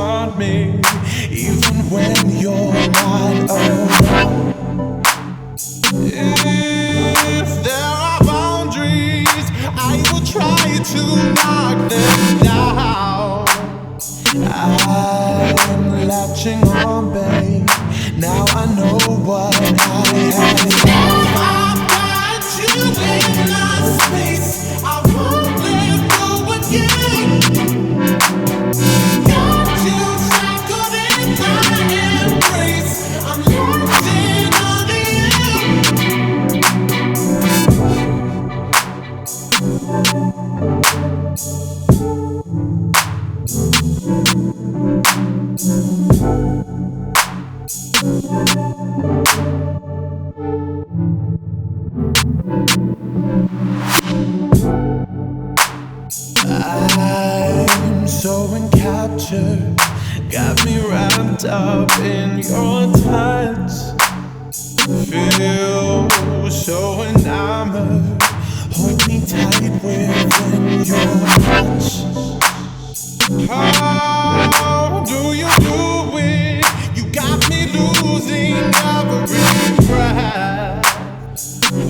want me, even when you're not around. If there are boundaries, I will try to knock them down. I'm latching on, babe. Now I know what I have. I've got you in my space. I won't let go again. Got you shackled in my embrace. I'm losing all the I'm so encaptured, got me wrapped up in your touch. Feel so enamored, hold me tight within your touch. How do you do it? You got me losing every breath.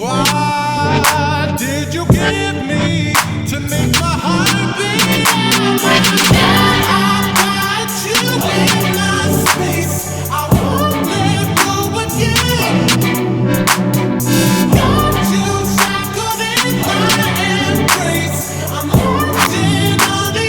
What did you give me to make my heart beat? I've got you in my space. I won't let go again. Got you shackled in my embrace. I'm losing all the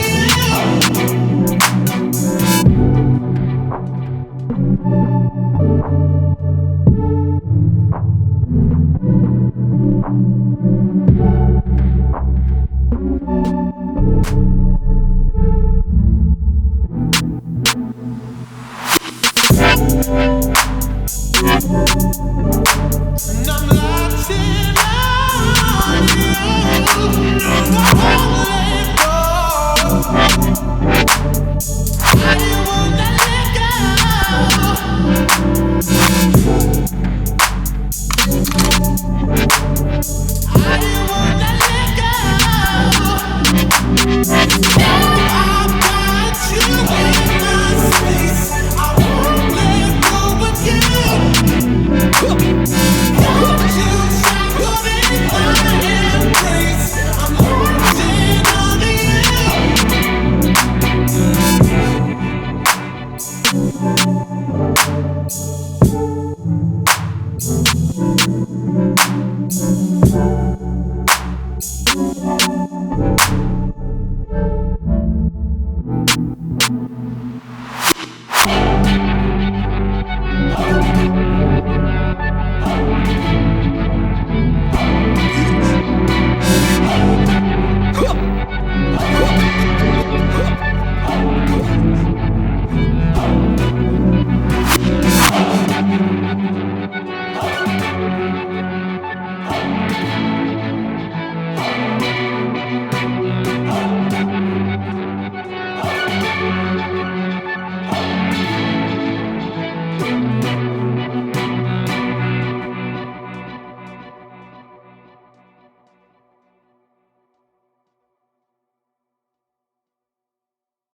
and I'm latching on you. I won't let go. I won't let go.